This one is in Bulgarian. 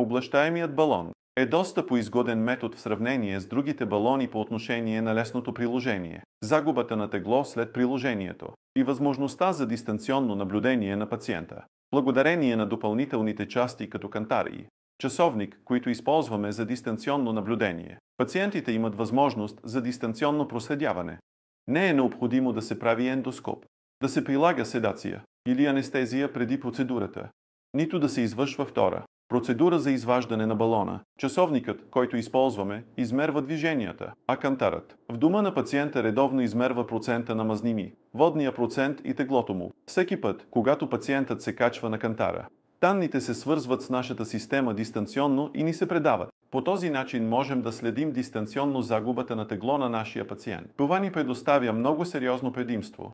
Поблащаемият балон е доста поизгоден метод в сравнение с другите балони по отношение на лесното приложение, загубата на тегло след приложението и възможността за дистанционно наблюдение на пациента. Благодарение на допълнителните части като кантари, часовник, които използваме за дистанционно наблюдение, пациентите имат възможност за дистанционно проследяване. Не е необходимо да се прави ендоскоп, да се прилага седация или анестезия преди процедурата, нито да се извършва втора процедура за изваждане на балона. Часовникът, който използваме, измерва движенията, а кантарът в дома на пациента редовно измерва процента на мазнини, водния процент и теглото му. Всеки път, когато пациентът се качва на кантара, данните се свързват с нашата система дистанционно и ни се предават. По този начин можем да следим дистанционно загубата на тегло на нашия пациент. Това ни предоставя много сериозно предимство.